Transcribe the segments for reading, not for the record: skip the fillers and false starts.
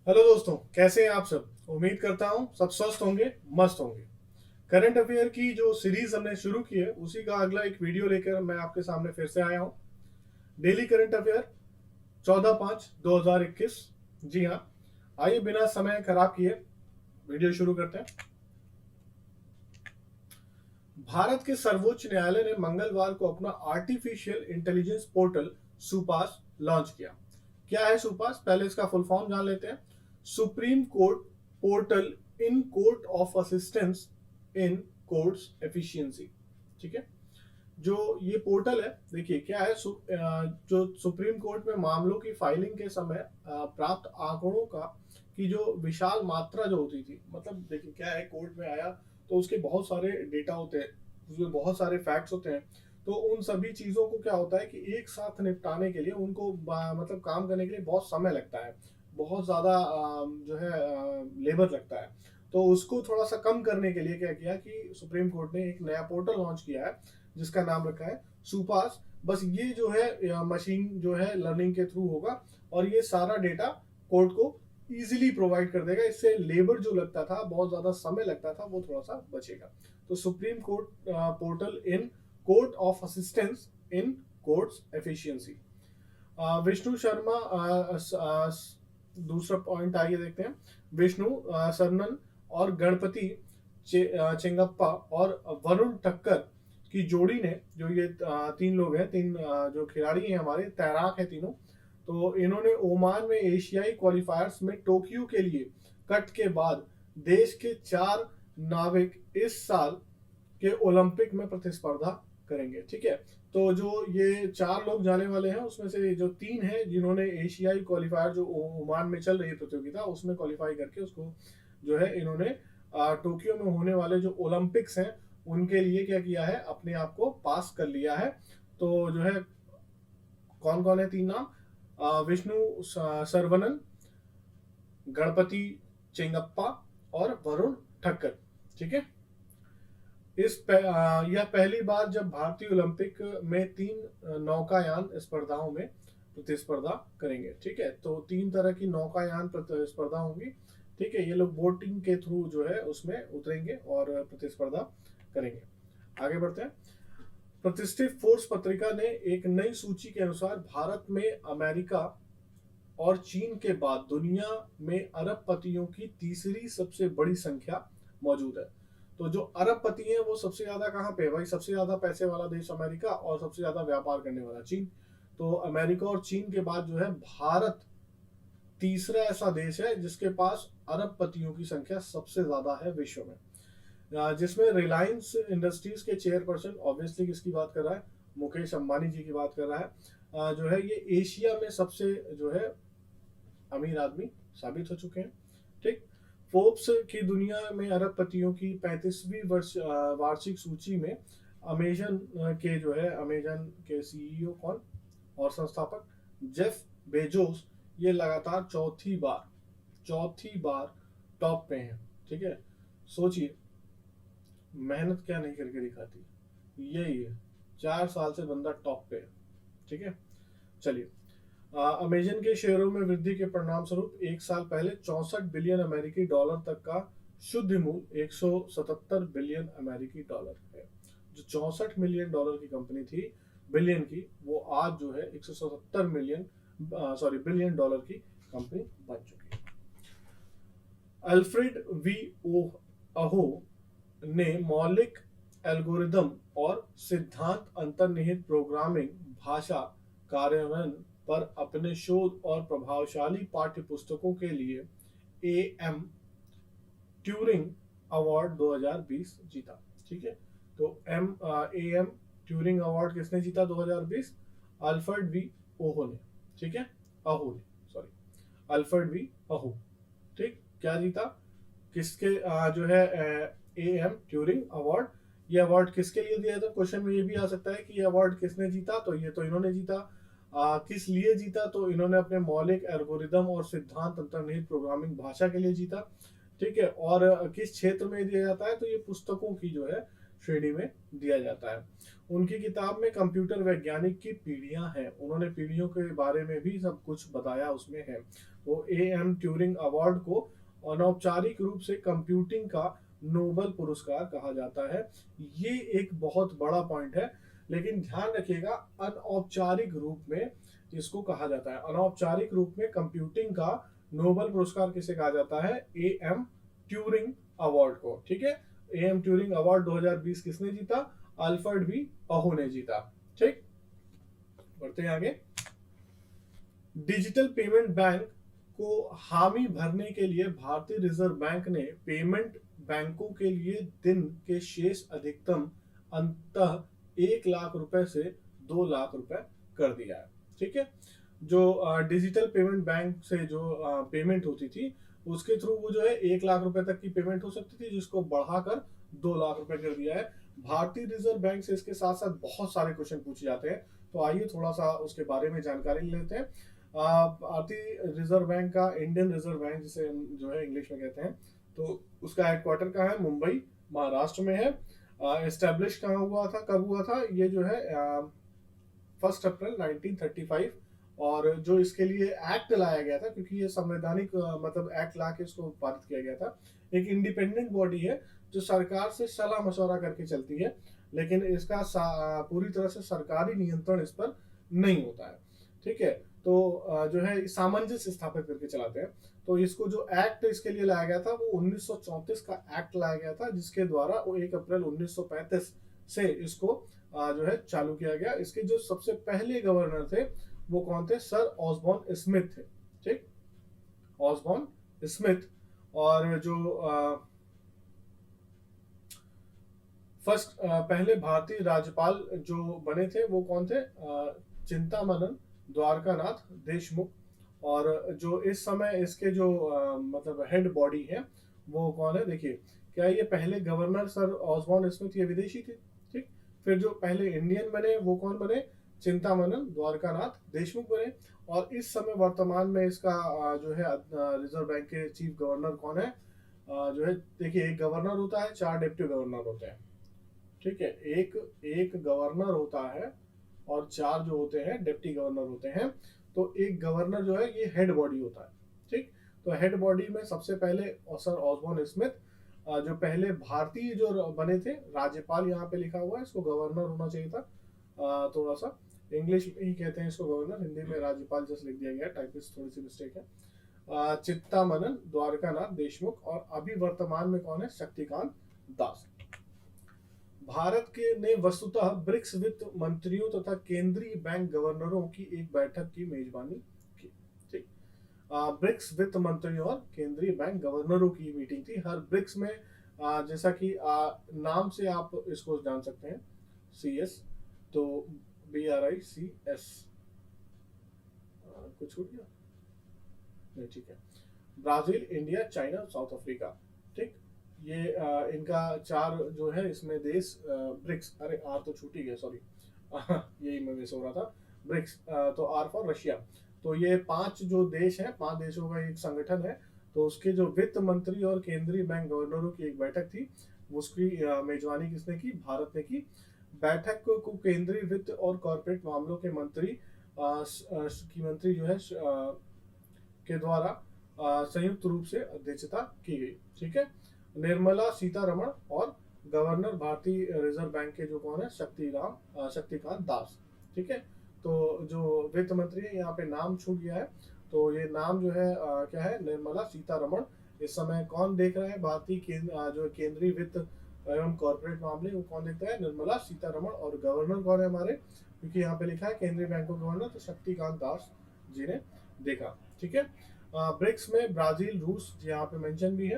Hello दोस्तों, कैसे हैं आप सब। उम्मीद करता हूँ सब स्वस्थ होंगे, मस्त होंगे। करंट अफेयर की जो सीरीज हमने शुरू की है उसी का अगला एक वीडियो लेकर मैं आपके सामने फिर से आया हूँ। Daily current affair 14/5/2021। जी हाँ, आइए बिना समय खराब किए वीडियो शुरू करते हैं। भारत के सर्वोच्च न्यायालय ने मंगलवार को अपना आर्टिफिशियल इंटेलिजेंस पोर्टल सुपास लॉन्च किया। क्या है सुपास, पहले इसका फुल फॉर्म जान लेते हैं। Supreme court portal in court of assistance in courts efficiency. ठीक है, जो ये पोर्टल है, देखिए क्या है, जो सुप्रीम कोर्ट में मामलों की फाइलिंग के समय प्राप्त आंकड़ों का की जो विशाल मात्रा जो होती थी, मतलब देखिए क्या है, कोर्ट में आया तो उसके बहुत सारे डेटा होते हैं, उसमें बहुत सारे फैक्ट्स होते हैं। तो उन सभी चीज़ों को क्या होता है कि एक साथ निपटाने के लिए उनको मतलब काम करने के लिए बहुत समय लगता है, बहुत ज़्यादा जो है लेबर लगता है। तो उसको थोड़ा सा कम करने के लिए क्या किया कि सुप्रीम कोर्ट ने एक नया पोर्टल लॉन्च किया है जिसका नाम रखा है सुपास। बस ये जो है मशीन जो है लर्निंग के थ्रू होगा और ये सारा डेटा कोर्ट को इजीली प्रोवाइड कर देगा। इससे लेबर जो लगता था, बहुत ज्यादा समय लगता था, वो थोड़ा सा बचेगा। तो supreme court portal in court of assistance in courts efficiency. Vishnu Sharma दूसरा पॉइंट आइए देखते हैं। विष्णु सरनन और गणपति चेंगप्पा और वरुण ठक्कर की जोड़ी ने, जो ये तीन लोग हैं, तीन जो खिलाड़ी हैं हमारे, तैराक हैं तीनों। तो इन्होंने ओमान में एशियाई क्वालिफायर्स में टोक्यो के लिए कट के बाद देश के 4 नाविक इस साल के ओलंपिक में प्रतिस्पर्धा करेंगे। ठीक है, तो जो ये 4 लोग जाने वाले हैं उसमें से जो 3 हैं जिन्होंने एशियाई क्वालिफायर जो ओमान में चल रही प्रतियोगिता उसमें क्वालिफाई करके उसको जो है इन्होंने टोक्यो में होने वाले जो ओलंपिक्स हैं उनके लिए क्या किया है, अपने आप को पास कर लिया है। तो जो है कौन कौन है 3 नाम, विष्णु सरवनन, गणपति चेंगप्पा और वरुण ठक्कर। ठीक है, यह पहली बार जब भारतीय ओलंपिक में 3 नौकायान स्पर्धाओं में प्रतिस्पर्धा करेंगे। ठीक है, तो 3 तरह की नौकायान प्रतिस्पर्धा होंगी। ठीक है, ये लोग बोटिंग के थ्रू जो है उसमें उतरेंगे और प्रतिस्पर्धा करेंगे। आगे बढ़ते हैं। प्रतिष्ठित फोर्स पत्रिका ने एक नई सूची के अनुसार भारत में अमेरिका और चीन के बाद दुनिया में अरबपतियों की तीसरी सबसे बड़ी संख्या मौजूद है। तो जो अरबपति हैं वो सबसे ज्यादा कहाँ पे है भाई, सबसे ज्यादा पैसे वाला देश अमेरिका और सबसे ज्यादा व्यापार करने वाला चीन। तो अमेरिका और चीन के बाद जो है भारत तीसरा ऐसा देश है जिसके पास अरबपतियों की संख्या सबसे ज्यादा है विश्व में। जिसमें रिलायंस इंडस्ट्रीज के चेयरपर्सन, ऑब्वियसली किसकी बात कर रहा है, मुकेश अंबानी जी की बात कर रहा है। जो है ये एशिया में सबसे जो है अमीर आदमी साबित हो चुके हैं। ठीक, फोर्ब्स की दुनिया में अरबपतियों की 35वीं वार्षिक सूची में अमेजन के जो है अमेजन के सीईओ कौन और संस्थापक जेफ बेजोस, ये लगातार चौथी बार टॉप पे हैं। ठीक है, सोचिए मेहनत क्या नहीं करके दिखाती, यही है, 4 साल से बंदा टॉप पे है। ठीक है, चलिए। अमेजन के शेयरों में वृद्धि के परिणाम स्वरूप एक साल पहले 64 बिलियन अमेरिकी डॉलर तक का शुद्ध मूल्य 177 बिलियन अमेरिकी डॉलर है। जो 64 मिलियन डॉलर की कंपनी थी, बिलियन की, वो आज जो है 177 बिलियन डॉलर की कंपनी बन चुकी है। अल्फ्रेड वी ओ अहो ने मौलिक एल्गोरिदम और सिद्धांत अंतर्निहित प्रोग्रामिंग भाषा कार्यान्वयन पर अपने शोध और प्रभावशाली पाठ्य पुस्तकों के लिए ए एम ट्यूरिंग अवार्ड 2020 जीता। ठीक है, तो ए एम ट्यूरिंग अवार्ड किसने जीता 2020? अल्फ्रेड वी ओहो ने। ठीक है, अहो ने, सॉरी, अल्फ्रेड वी अहो। ठीक, क्या जीता, किसके जो है ए एम ट्यूरिंग अवार्ड। ये अवार्ड किसके लिए दिया था, क्वेश्चन में ये भी आ सकता है कि ये अवार्ड किसने जीता, तो ये तो इन्होंने जीता। किस लिए जीता, तो इन्होंने अपने मौलिक एल्गोरिदम और सिद्धांत अंतर्निहित प्रोग्रामिंग भाषा के लिए जीता। ठीक है, और किस क्षेत्र में दिया जाता है, तो ये पुस्तकों की जो है श्रेणी में दिया जाता है। उनकी किताब में कंप्यूटर वैज्ञानिक की पीढ़ियां हैं, उन्होंने पीढ़ियों के बारे में भी सब कुछ बताया उसमें है। वो AM ट्यूरिंग अवार्ड को अनौपचारिक रूप से कंप्यूटिंग का नोबेल पुरस्कार कहा जाता है। ये एक बहुत बड़ा पॉइंट है, लेकिन ध्यान रखिएगा अनौपचारिक रूप में इसको कहा जाता है। अनौपचारिक रूप में कंप्यूटिंग का नोबेल पुरस्कार किसे कहा जाता है? AM ट्यूरिंग अवार्ड को। ठीक है, AM ट्यूरिंग अवार्ड 2020 किसने जीता? अल्फ्रेड बी अहो ने जीता। ठीक, बढ़ते हैं आगे। डिजिटल पेमेंट बैंक को हामी भरने के लिए भारतीय रिजर्व बैंक ने पेमेंट बैंकों के लिए दिन के शेष अधिकतम अंततः 1 लाख रुपए से 2 लाख रुपए कर दिया है। ठीक है, जो डिजिटल पेमेंट बैंक से जो पेमेंट होती थी उसके थ्रू वो जो है 1 लाख रुपए तक की पेमेंट हो सकती थी, जिसको बढ़ाकर 2 लाख रुपए कर दिया है। भारतीय रिजर्व बैंक से इसके साथ साथ बहुत सारे क्वेश्चन पूछे जाते हैं, तो आइए थोड़ा सा उसके बारे में जानकारी लेते हैं। भारतीय रिजर्व बैंक का, इंडियन रिजर्व बैंक जिसे हम जो है इंग्लिश में कहते हैं, तो उसका हेडक्वार्टर कहाँ है? मुंबई महाराष्ट्र में है। एस्टेब्लिश कहाँ हुआ था, कब हुआ था? ये जो है 1 अप्रैल 1935, और जो इसके लिए एक्ट लाया गया था, क्योंकि ये संवैधानिक मतलब एक्ट ला के इसको पारित किया गया था। एक इंडिपेंडेंट बॉडी है जो सरकार से सलाह मशवरा करके चलती है, लेकिन इसका पूरी तरह से सरकारी नियंत्रण इस पर नहीं होता है। ठीक है, तो जो है सामंजस्य स्थापित करके चलाते हैं। तो इसको जो एक्ट इसके लिए लाया गया था वो 1934 का एक्ट लाया गया था, जिसके द्वारा वो 1 अप्रैल 1935 से इसको जो है चालू किया गया। इसके जो सबसे पहले गवर्नर थे वो कौन थे? सर ऑसबॉर्न स्मिथ थे। ठीक, ऑसबॉर्न स्मिथ। और जो फर्स्ट पहले भारतीय राज्यपाल जो बने थे वो कौन थे? चिंतामनन द्वारकानाथ देशमुख। और जो इस समय इसके जो मतलब हेड बॉडी है वो कौन है? देखिए, क्या ये पहले गवर्नर सर ऑसबॉर्न स्मिथ ये विदेशी थे। ठीक, फिर जो पहले इंडियन बने वो कौन बने? चिंतामनन द्वारकानाथ देशमुख बने। और इस समय वर्तमान में इसका जो है रिजर्व बैंक के चीफ गवर्नर कौन है? जो है देखिए, एक गवर्नर होता है, 4 डिप्टी गवर्नर होते हैं। ठीक है, एक एक गवर्नर होता है और 4 जो होते हैं डिप्टी गवर्नर होते हैं। तो एक गवर्नर जो है ये हेड बॉडी होता है। ठीक, तो हेड बॉडी में सबसे पहले सर ऑसबॉर्न स्मिथ, जो पहले भारतीय जो बने थे राज्यपाल, यहाँ पे लिखा हुआ है, इसको गवर्नर होना चाहिए था। थोड़ा सा इंग्लिश में ही कहते हैं इसको गवर्नर, हिंदी में राज्यपाल जस्ट लिख दिया गया, टाइपिस्ट थोड़ी सी मिस्टेक है। चित्तामनन द्वारकानाथ देशमुख। और अभी वर्तमान में कौन है? शक्तिकांत दास। भारत के ने वस्तुतः ब्रिक्स वित्त मंत्रियों तथा केंद्रीय बैंक गवर्नरों की एक बैठक की मेजबानी की। ठीक, ब्रिक्स वित्त मंत्रियों और केंद्रीय बैंक गवर्नरों की मीटिंग थी। हर ब्रिक्स में जैसा कि नाम से आप इसको जान सकते हैं, CS, तो BRICS। कुछ छूट गया? नहीं, ठीक है। Brazil, India, China, south Africa. ठीक, ये इनका 4 जो है इसमें देश ब्रिक्स, अरे आर तो छूट ही गया, सॉरी यही मैं मिस हो रहा था। ब्रिक्स, तो आर फॉर रशिया। तो ये 5 जो देश हैं, 5 देशों का एक संगठन है। तो उसके जो वित्त मंत्री और केंद्रीय बैंक गवर्नरों की एक बैठक थी, उसकी मेजबानी किसने की? भारत ने की। बैठक को केंद्रीय वित्त और कॉर्पोरेट मामलों के मंत्री की मंत्री जो है के द्वारा संयुक्त रूप से अध्यक्षता की गई। ठीक है, निर्मला सीतारमण और गवर्नर भारतीय रिजर्व बैंक के जो कौन है? शक्तिकांत दास। ठीक है, तो जो वित्त मंत्री है यहाँ पे नाम छूट गया है, तो ये नाम जो है क्या है? निर्मला सीतारमण। इस समय कौन देख रहा है? भारतीय जो केंद्रीय वित्त एवं कॉर्पोरेट मामले, वो कौन देखता है? निर्मला सीतारमण। और गवर्नर कौन है हमारे? क्योंकि यहाँ पे लिखा है केंद्रीय बैंकों गवर्नर, तो शक्तिकांत दास जी ने देखा। ठीक है, ब्रिक्स में ब्राजील, रूस यहाँ पे मेंशन भी है,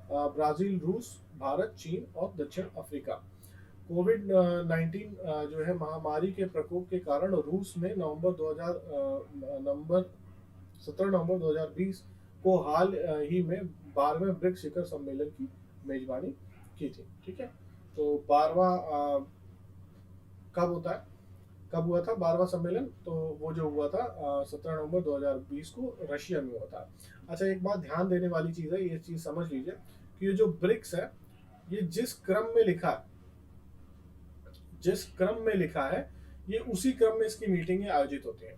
ब्राजील, रूस, भारत, चीन और दक्षिण अफ्रीका। कोविड-19 जो है महामारी के प्रकोप के कारण रूस ने 17 नवंबर 2020 को हाल ही में 12वें ब्रिक्स शिखर सम्मेलन की मेजबानी की थी। ठीक है, तो 12वां कब होता है? कब हुआ था 12वां सम्मेलन? तो वो जो हुआ था 17 नवंबर 2020 को रशिया में हुआ था। अच्छा, एक बात ध्यान देने वाली चीज़ है, ये चीज़ समझ लीजिए कि ये जो ब्रिक्स है, ये जिस क्रम में लिखा है, जिस क्रम में लिखा है, ये उसी क्रम में इसकी मीटिंगें आयोजित होती हैं।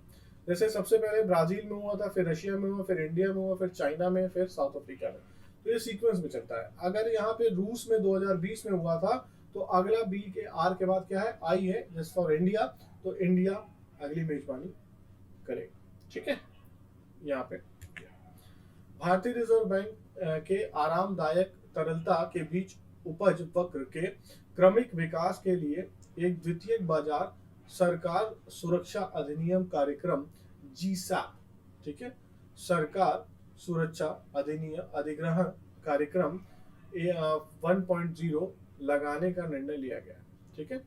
जैसे सबसे पहले ब्राजील में हुआ था, फिर रशिया में हुआ, फिर इंडिया में हुआ, फिर चाइना में, फिर साउथ अफ्रीका में। तो ये सीक्वेंस में चलता है। अगर यहाँ पे रूस में 2020 में हुआ था, तो अगला बी के आर के बाद क्या है, आई है, जस्ट फॉर इंडिया। तो इंडिया अगली मेजबानी करेगा, ठीक है। यहाँ पे भारतीय रिजर्व बैंक के आरामदायक तरलता के बीच उपज वक्र के क्रमिक विकास के लिए एक द्वितीयक बाजार सरकार सुरक्षा अधिनियम कार्यक्रम जीसैप, ठीक है, सरकार सुरक्षा अधिनियम अधिग्रहण कार्यक्रम 1.0 लगाने का निर्णय लिया गया, ठीक है।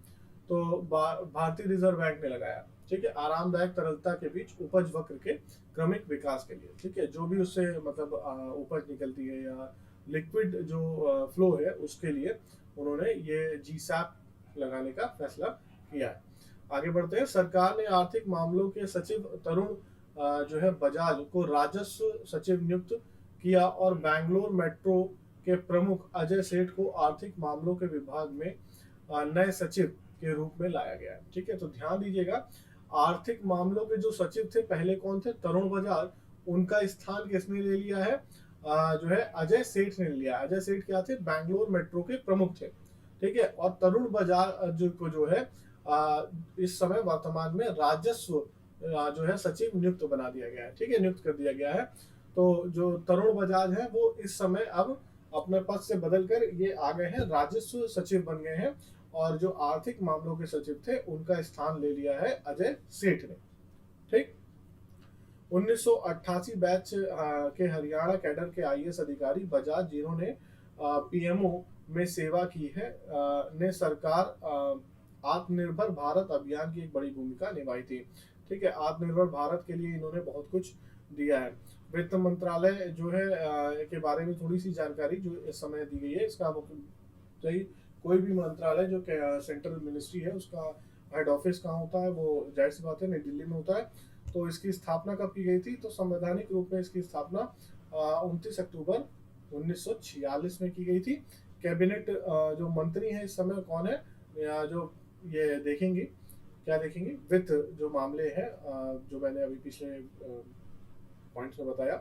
तो भारतीय रिजर्व बैंक ने लगाया, ठीक है, आरामदायक तरलता के बीच उपज वक्र के क्रमिक विकास के लिए, ठीक है, जो भी उससे मतलब उपज निकलती है या लिक्विड जो फ्लो है उसके लिए उन्होंने ये जीसैप लगाने का फैसला किया है। आगे बढ़ते हैं। सरकार ने आर्थिक मामलों के सचिव तरुण जो है बजाज को राजस्व सचिव नियुक्त किया और बैंगलोर मेट्रो के प्रमुख अजय सेठ को आर्थिक मामलों के विभाग में नए सचिव के रूप में लाया गया है, ठीक है। तो ध्यान दीजिएगा, आर्थिक मामलों के जो सचिव थे पहले कौन थे, तरुण बजाज, उनका स्थान किसने ले लिया है, जो है अजय सेठ ने लिया। अजय सेठ क्या थे, बैंगलोर मेट्रो के प्रमुख थे, ठीक है। और तरुण बजाज जो है इस समय वर्तमान में राजस्व जो है सचिव नियुक्त बना दिया गया है, ठीक है, नियुक्त कर दिया गया है। तो जो तरुण बजाज है वो इस समय अब अपने पद से बदलकर ये आ गए हैं, राजस्व सचिव बन गए हैं, और जो आर्थिक मामलों के सचिव थे उनका स्थान ले लिया है अजय सेठ ने, ठीक। 1988 बैच के हरियाणा कैडर के आईएएस अधिकारी बजाज, जिन्होंने पीएमओ में सेवा की है, ने सरकार आत्मनिर्भर भारत अभियान की एक बड़ी भूमिका निभाई थी, ठीक है। आत्मनिर्भर भारत के लिए इन्होंने बहुत कुछ दिया है। वित्त मंत्रालय जो है के बारे में थोड़ी सी जानकारी जो इस समय दी गई है, इसका सही कोई भी मंत्रालय जो सेंट्रल मिनिस्ट्री है उसका हेड ऑफिस कहाँ होता है, वो जाहिर सी बात है नई दिल्ली में होता है। तो इसकी स्थापना कब की गई थी, तो संवैधानिक रूप में इसकी स्थापना 29 अक्टूबर 1946 में की गई थी। कैबिनेट जो मंत्री हैं इस समय कौन है, जो ये देखेंगे, क्या देखेंगे, वित्त जो मामले हैं जो मैंने अभी पिछले पॉइंट्स में बताया,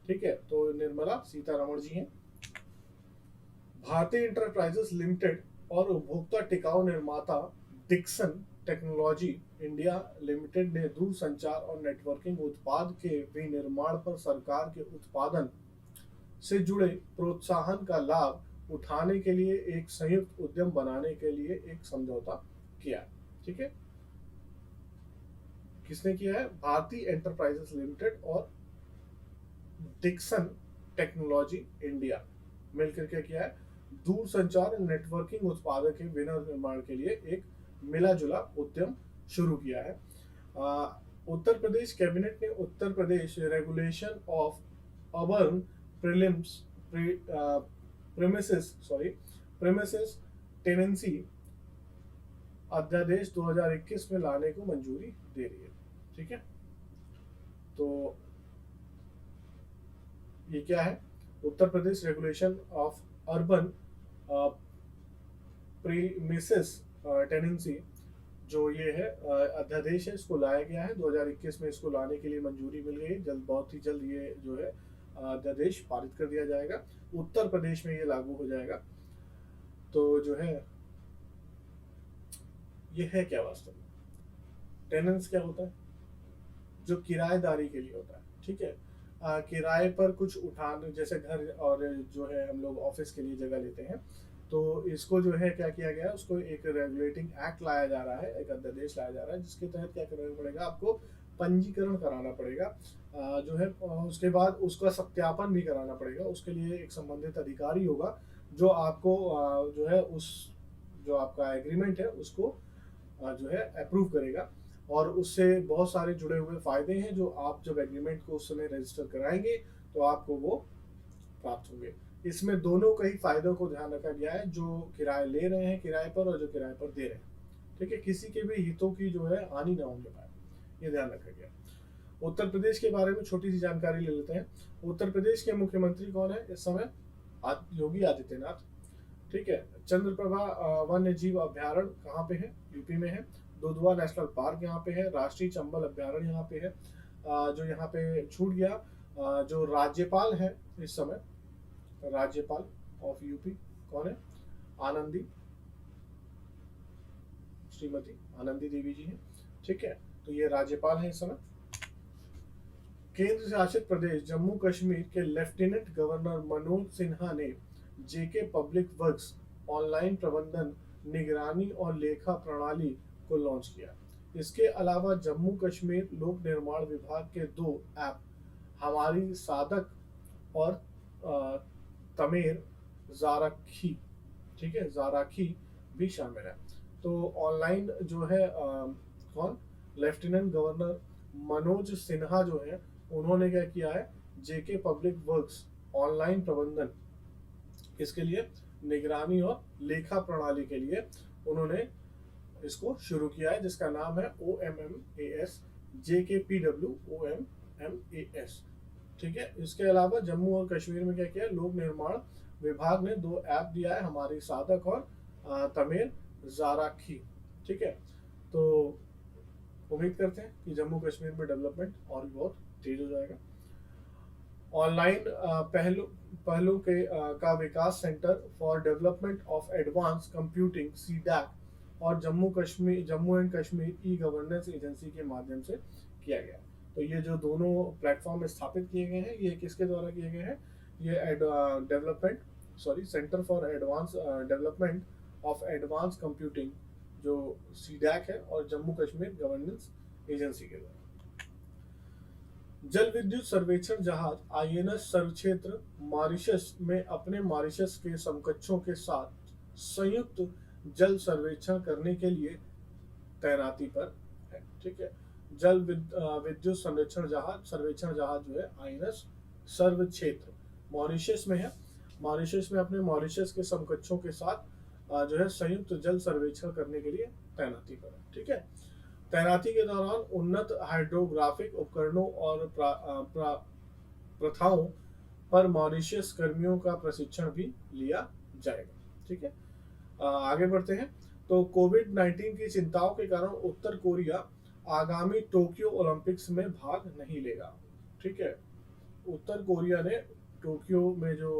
ठीक है। तो निर्मला सीतारमण जी हैं। भारतीय इंटरप्राइजेस लिमिटेड और उपभोक्ता टिकाऊ निर्माता डिक्सन टेक्नोलॉजी इंडिया लिमिटेड ने दूरसंचार और नेटवर्किंग उत्पाद के विनिर्माण पर सरकार के उत्पादन से जुड़े प्रोत्साहन का लाभ उठाने के लिए एक संयुक्त उद्यम बनाने के लिए एक समझौता किया, ठीक है। किसने किया है, भारतीय एंटरप्राइजेस लिमिटेड और डिक्सन टेक्नोलॉजी इंडिया मिलकर के किया है, दूरसंचार और नेटवर्किंग उत्पादों के विनिर्माण के लिए एक मिला जुला उद्यम शुरू किया है। उत्तर प्रदेश कैबिनेट ने Uttar Pradesh regulation of urban premises tenancy अध्यादेश 2021 में लाने को मंजूरी दे रही है, ठीक है। तो ये क्या है, Uttar Pradesh regulation of urban premises tenancy जो ये है अध्यादेश है, इसको लाया गया है 2021 में, इसको लाने के लिए मंजूरी मिल गई। जल्द, बहुत ही जल्द ये जो है अध्यादेश पारित कर दिया जाएगा, उत्तर प्रदेश में ये लागू हो जाएगा। तो जो है ये है क्या वास्तव में, टेनेंस क्या होता है, जो किराएदारी के लिए होता है, ठीक है। किराए पर कुछ उठाने, जैसे घर और जो है हम लोग ऑफिस के लिए जगह लेते हैं, तो इसको जो है क्या किया गया है, उसको एक रेगुलेटिंग एक्ट लाया जा रहा है, एक अध्यादेश लाया जा रहा है, जिसके तहत क्या करना पड़ेगा, आपको पंजीकरण कराना पड़ेगा, जो है उसके बाद उसका सत्यापन भी कराना पड़ेगा। उसके लिए एक संबंधित अधिकारी होगा जो आपको जो है उस जो आपका एग्रीमेंट है उसको जो है अप्रूव करेगा, और उससे बहुत सारे जुड़े हुए फायदे हैं जो आप जब एग्रीमेंट को उस समय रजिस्टर कराएंगे तो आपको वो प्राप्त होंगे। इसमें दोनों का ही फायदों को ध्यान रखा गया है, जो किराए ले रहे हैं किराए पर और जो किराए पर दे रहे हैं, ठीक है। किसी के भी हितों की जो है हानि ना होने पाए, ये ध्यान रखा गया। उत्तर प्रदेश के बारे में छोटी सी जानकारी ले लेते हैं। उत्तर प्रदेश के मुख्यमंत्री कौन है इस समय, योगी आदित्यनाथ, ठीक है। चंद्रप्रभा वन्य जीव अभ्यारण्य कहाँ पे है, यूपी में है। दुधवा नेशनल पार्क यहाँ पे है, राष्ट्रीय चंबल अभ्यारण्य यहाँ पे है। जो यहाँ पे छूट गया, जो राज्यपाल है इस समय, राज्यपाल ऑफ यूपी कौन है? आनंदी, श्रीमती आनंदी देवी जी है। ठीक है, तो ये राज्यपाल है इस समय। केंद्र शासित प्रदेश जम्मू कश्मीर के लेफ्टिनेंट गवर्नर मनोज सिन्हा ने जेके पब्लिक वर्क्स ऑनलाइन प्रबंधन, निगरानी और लेखा प्रणाली को लॉन्च किया। इसके अलावा जम्मू कश्मीर लोक निर्माण विभाग के 2 ऐप हमारी साधक और तमेर जाराखी, ठीक है, जाराखी भी शामिल है। तो ऑनलाइन जो है कौन? लेफ्टिनेंट गवर्नर मनोज सिन्हा जो है, उन्होंने क्या किया है, जेके पब्लिक वर्क्स ऑनलाइन प्रबंधन, इसके लिए निगरानी और लेखा प्रणाली के लिए उन्होंने इसको शुरू किया है, जिसका नाम है OMMAS, JKPWOMMAS। ठीक है, इसके अलावा जम्मू और कश्मीर में क्या किया, लोक निर्माण विभाग ने 2 ऐप दिया है, हमारी साधक और तमेर जाराखी। ठीक है, तो उम्मीद करते हैं कि जम्मू कश्मीर में डेवलपमेंट और भी बहुत तेज हो जाएगा। ऑनलाइन पहलू के का विकास centre for development of advance computing CDAC और Jammu and Kashmir e governance agency के माध्यम से किया गया। तो ये जो दोनों प्लेटफॉर्म स्थापित किए गए हैं, ये किसके द्वारा किए गए हैं? ये centre for advance development of advance computing जो सीडैक है और जम्मू कश्मीर गवर्नेंस एजेंसी के द्वारा। जल विद्युत सर्वेक्षण जहाज INS सर्वक्षेत्र मॉरिशस में अपने मॉरिशस के समकक्षों के साथ संयुक्त जल सर्वेक्षण करने के लिए तैनाती पर है। ठीक है, जल विद्युत सर्वेक्षण जहाज जो है INS सर्वक्षेत्र मॉरिशस में है। मॉरिशस में अपने मॉरिशस के समकक्षों के साथ जो है संयुक्त जल सर्वेक्षण करने के लिए तैनाती पर है। ठीक है, तैनाती के दौरान उन्नत हाइड्रोग्राफिक उपकरणों और प्रथाओं पर मॉरिशस कर्मियों का प्रशिक्षण भी लिया जाएगा। ठीक है, आगे बढ़ते हैं। तो कोविड-19 की चिंताओं के कारण उत्तर कोरिया आगामी टोक्यो ओलंपिक्स में भाग नहीं लेगा। ठीक है, उत्तर कोरिया ने टोक्यो में जो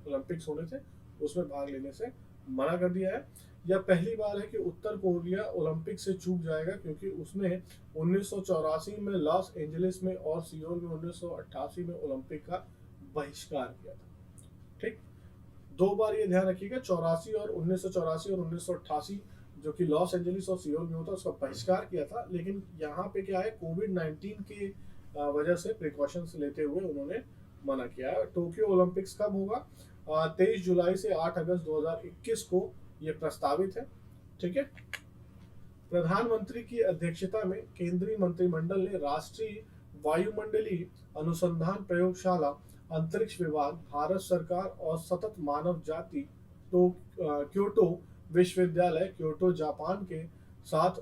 ओलंपिक्स होने थे उसमें भाग लेने से मना कर दिया है। यह पहली बार है कि उत्तर कोरिया ओलंपिक से चूक जाएगा, क्योंकि उसने 1984 में लॉस एंजलिस में और सियोल में 1988 में ओलंपिक का बहिष्कार किया था। ठीक, 2 बार ये ध्यान रखिएगा, 1984 और 1988 जो कि लॉस एंजलिस और सियोल में होता, उसका बहिष्कार किया था। लेकिन यहाँ पे क्या है, कोविड-19 के वजह से प्रिकॉशंस लेते हुए उन्होंने मना किया है। टोक्यो ओलंपिक्स कब होगा? 23 जुलाई से 8 अगस्त 2021 को ये प्रस्तावित है। ठीक है, प्रधानमंत्री की अध्यक्षता में केंद्रीय मंत्रिमंडल ने राष्ट्रीय वायुमंडलीय अनुसंधान प्रयोगशाला, अंतरिक्ष विभाग, भारत सरकार और सतत मानव जाति क्योटो विश्वविद्यालय, क्योटो जापान के साथ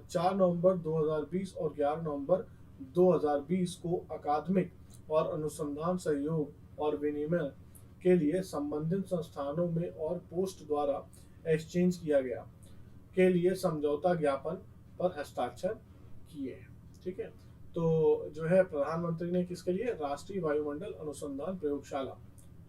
4 नवंबर 2020 और 11 नवंबर 2020 को अकादमिक और अनुसंधान सहयोग और विनिमय के लिए संबंधित संस्थानों में और पोस्ट द्वारा एक्सचेंज किया गया के लिए समझौता ज्ञापन पर हस्ताक्षर किए। ठीक है, तो जो है प्रधानमंत्री ने किसके लिए? राष्ट्रीय वायुमंडल अनुसंधान प्रयोगशाला,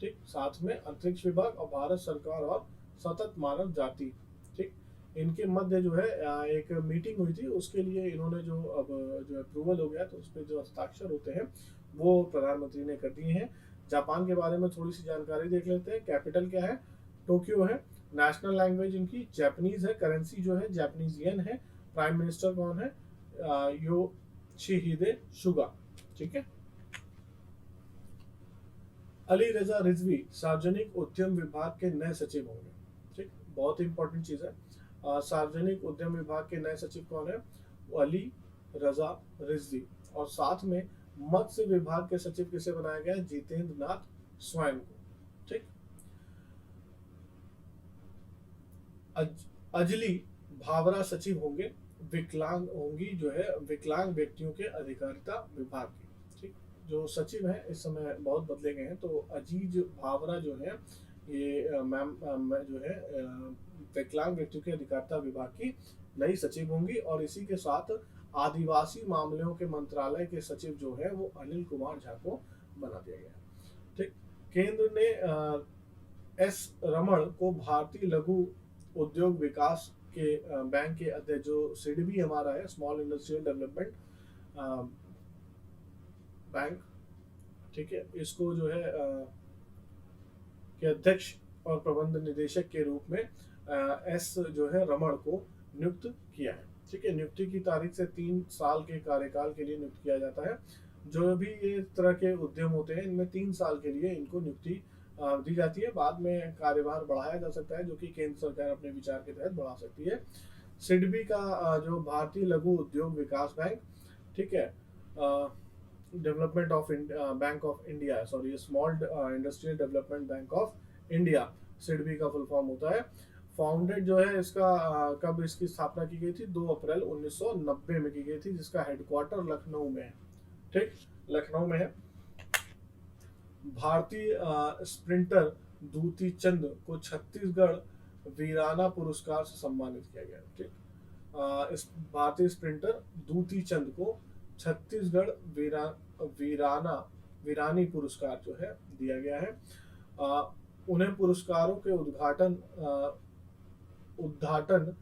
ठीक, साथ में अंतरिक्ष विभाग और भारत सरकार और सतत मानव जाति, ठीक, इनके मध्य जो है एक मीटिंग हुई थी, उसके लिए इन्होंने जो अब जो अप्रूवल हो गया तो उस पर जो हस्ताक्षर होते हैं वो प्रधानमंत्री ने कर दिए हैं। जापान के बारे में थोड़ी सी जानकारी देख लेते हैं। कैपिटल क्या है? टोक्यो है। नेशनल लैंग्वेज इनकी जापानीज है। करेंसी जो है जापानीज येन है। प्राइम मिनिस्टर कौन है? Yoshihide Suga. ठीक है। अली रजा रिजवी सार्वजनिक उद्यम विभाग के नए सचिव होंगे। ठीक, बहुत इंपॉर्टेंट चीज है। सार्वजनिक उद्यम विभाग के नए सचिव कौन है? अली रजा रिजवी। और साथ में मत्स्य विभाग के सचिव किसे बनाया गया? जितेंद्र नाथ स्वयं को। ठीक, अजली भावरा सचिव होंगे, विकलांग होंगी जो है विकलांग व्यक्तियों के अधिकारिता विभाग की। ठीक, जो सचिव है इस समय बहुत बदले गए हैं। तो अजीज भावरा जो है ये मैम जो है विकलांग व्यक्तियों के अधिकारिता विभाग की नई सचिव होंगी और इसी के साथ आदिवासी मामलों के मंत्रालय के सचिव जो है वो अनिल कुमार झा को बना दिया गया। ठीक। केंद्र ने एस रमण को भारतीय लघु उद्योग विकास के बैंक के अध्यक्ष, जो सिडबी हमारा है, स्मॉल इंडस्ट्रियल डेवलपमेंट बैंक, ठीक है, इसको जो है के अध्यक्ष और प्रबंध निदेशक के रूप में एस जो है रमण को नियुक्त किया है। ठीक है, नियुक्ति की तारीख से 3 साल के कार्यकाल के लिए नियुक्त किया जाता है। जो भी ये तरह के उद्यम होते हैं इनमें 3 साल के लिए इनको नियुक्ति दी जाती है। बाद में कार्यभार बढ़ाया जा सकता है, जो कि केंद्र सरकार अपने विचार के तहत बढ़ा सकती है। सिडबी का जो भारतीय लघु उद्योग विकास बैंक, ठीक है, development of bank of India, sorry, small industrial development bank of India, SIDBI का फुल फॉर्म होता है। फाउंडेड जो है इसका कब इसकी स्थापना की गई थी? 2 अप्रैल 1990 में की गई थी, जिसका हेडक्वार्टर लखनऊ में है। ठीक, लखनऊ में है। भारतीय स्प्रिंटर दूती चंद को छत्तीसगढ़ वीराना पुरस्कार से सम्मानित किया गया। ठीक, इस भारतीय स्प्रिंटर दूती चंद को छत्तीसगढ़ वीरानी पुरस्कार जो है दिया गया है। उन्हें पुरस्कारों के उद्घाटन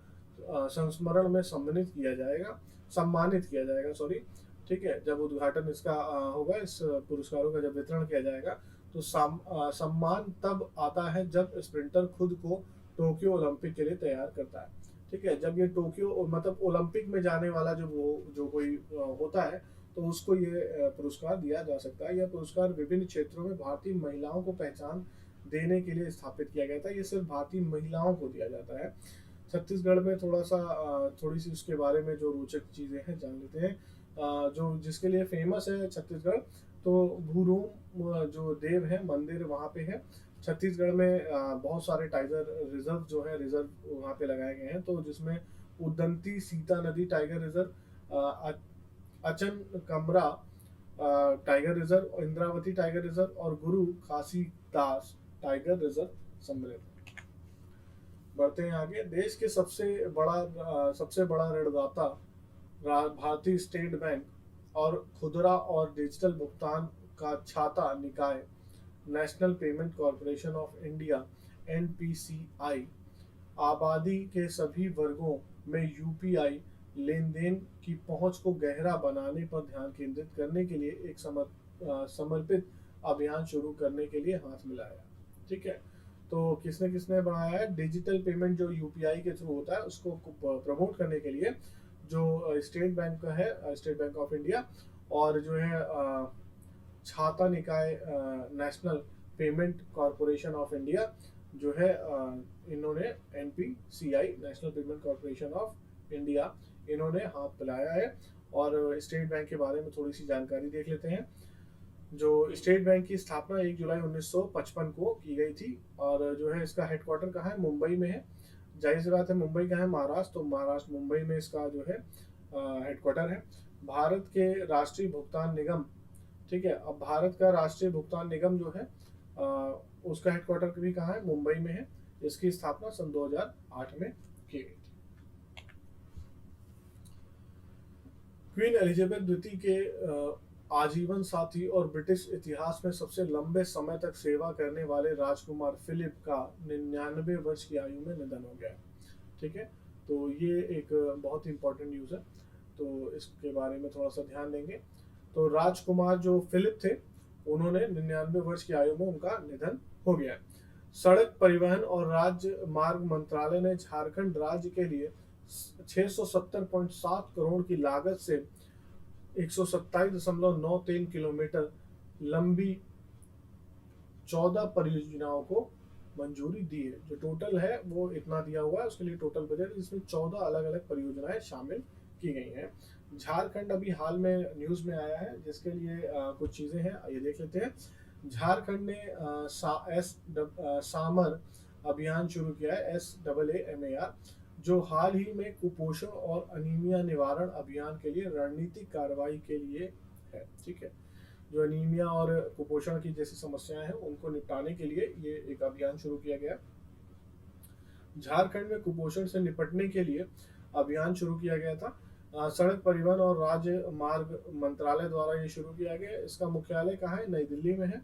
संस्मरण में सम्मानित किया जाएगा, सॉरी। ठीक है, जब उद्घाटन इसका होगा, इस पुरस्कारों का जब वितरण किया जाएगा, तो सम्मान तब आता है जब स्प्रिंटर खुद को टोक्यो ओलंपिक के लिए तैयार करता है। ठीक है, जब ये टोक्यो मतलब ओलंपिक में जाने वाला जो कोई होता है, तो उसको ये पुरस्कार दिया जा सकता है। यह पुरस्कार विभिन्न क्षेत्रों में भारतीय महिलाओं को पहचान देने के लिए स्थापित किया गया था। ये सिर्फ भारतीय महिलाओं को दिया जाता है। छत्तीसगढ़ में थोड़ी सी उसके बारे में जो रोचक चीज़ें हैं जान लेते हैं। जो जिसके लिए फेमस है छत्तीसगढ़, तो भूरोम जो देव है मंदिर वहाँ पे है। छत्तीसगढ़ में बहुत सारे टाइगर रिजर्व वहाँ पे लगाए गए हैं, तो जिसमें उदंती सीता नदी टाइगर रिजर्व, अचन कमरा tiger reserve, Indravati tiger reserve और गुरु खासीदास टाइगर रिजर्व सम्मिलित। बढ़ते हैं आगे। देश के सबसे बड़ा ऋणदाता भारतीय स्टेट बैंक और खुदरा और डिजिटल भुगतान का छाता निकाय national payment corporation of India (NPCI) आबादी के सभी वर्गों में यूपीआई लेन देन की पहुंच को गहरा बनाने पर ध्यान केंद्रित करने के लिए एक समर्पित अभियान शुरू करने के लिए हाथ मिलाया। ठीक है, तो किसने किसने बनाया है? डिजिटल पेमेंट जो यूपीआई के थ्रू होता है उसको प्रमोट करने के लिए जो स्टेट बैंक का है, स्टेट बैंक ऑफ इंडिया, और जो है छाता निकाय national payment corporation of India जो है, इन्होंने NPCI national payment corporation of India इन्होंने हाथ मिलाया है। और स्टेट बैंक के बारे में थोड़ी सी जानकारी देख लेते हैं। जो स्टेट बैंक की स्थापना 1 जुलाई 1955 को की गई थी, और जो है इसका हेडक्वार्टर कहाँ है? मुंबई में है। जाहिर सी बात है, मुंबई का है महाराष्ट्र, तो महाराष्ट्र मुंबई में इसका जो है हेडक्वार्टर है। भारत के राष्ट्रीय भुगतान निगम, ठीक है, अब भारत का राष्ट्रीय भुगतान निगम जो है उसका हेडक्वार्टर भी कहाँ है? मुंबई में है। इसकी स्थापना सन 2008 में की गई थी। क्वीन एलिजाबेथ द्वितीय के आजीवन साथी और ब्रिटिश इतिहास में सबसे लंबे समय तक सेवा करने वाले राजकुमार फिलिप का 99 वर्ष की आयु में निधन हो गया। ठीक है, तो ये एक बहुत इंपॉर्टेंट न्यूज़ है, तो इसके बारे में थोड़ा सा ध्यान देंगे। तो राजकुमार जो फिलिप थे, उन्होंने 99 वर्ष की आयु में उनका निधन हो गया। सड़क परिवहन और राजमार्ग मंत्रालय ने झारखंड राज्य के लिए 670.7 करोड़ की लागत से 127.93 किलोमीटर लंबी 14 परियोजनाओं को मंजूरी दी है। जो टोटल है वो इतना दिया हुआ है, उसके लिए टोटल बजट, जिसमें 14 अलग अलग परियोजनाएं शामिल की गई हैं। झारखंड अभी हाल में न्यूज में आया है, जिसके लिए कुछ चीजें हैं, ये देख लेते हैं। झारखंड ने सामर अभियान शुरू किया है, SAAMAR, जो हाल ही में कुपोषण और अनीमिया निवारण अभियान के लिए रणनीतिक कार्रवाई के लिए है। ठीक है, जो अनीमिया और कुपोषण की जैसी समस्याएं हैं उनको निपटाने के लिए ये एक अभियान शुरू किया गया। झारखंड में कुपोषण से निपटने के लिए अभियान शुरू किया गया था। सड़क परिवहन और राजमार्ग मंत्रालय द्वारा ये शुरू किया गया। इसका मुख्यालय कहाँ है? नई दिल्ली में है।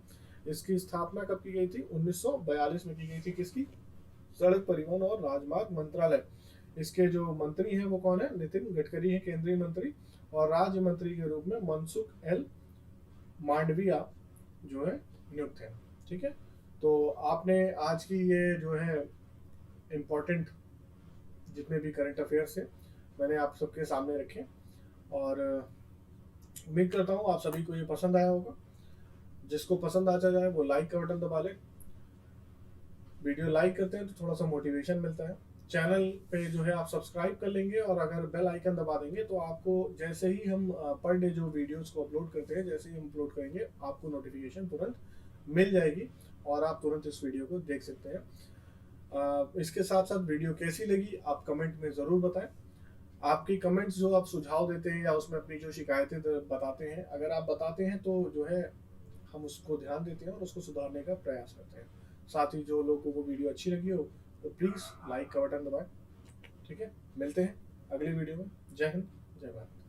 इसकी स्थापना कब की गई थी? 1942 में की गई थी। किसकी? सड़क परिवहन और राजमार्ग मंत्रालय। इसके जो मंत्री हैं वो कौन है? नितिन गडकरी हैं, केंद्रीय मंत्री। और राज्य मंत्री के रूप में मनसुख एल मांडविया जो है नियुक्त है। ठीक है, तो आपने आज की ये जो है इम्पोर्टेंट जितने भी करंट अफेयर्स थे मैंने आप सबके सामने रखे, और उम्मीद करता हूँ आप सभी को ये पसंद आया होगा। जिसको पसंद आ जाए वो लाइक का बटन दबा ले। वीडियो लाइक करते हैं तो थोड़ा सा मोटिवेशन मिलता है। चैनल पे जो है आप सब्सक्राइब कर लेंगे, और अगर बेल आइकन दबा देंगे तो आपको जैसे ही हम पर डे जो वीडियोस को अपलोड करते हैं, जैसे ही हम अपलोड करेंगे आपको नोटिफिकेशन तुरंत मिल जाएगी और आप तुरंत इस वीडियो को देख सकते हैं। इसके साथ साथ वीडियो कैसी लगी आप कमेंट में ज़रूर बताएं। आपकी कमेंट्स जो आप सुझाव देते हैं या उसमें अपनी जो शिकायतें बताते हैं, अगर आप बताते हैं तो जो है हम उसको ध्यान देते हैं और उसको सुधारने का प्रयास करते हैं। साथ ही जो लोगों को वीडियो अच्छी लगी हो तो प्लीज़ लाइक का बटन दबाएं। ठीक है, मिलते हैं अगली वीडियो में। जय हिंद, जय भारत।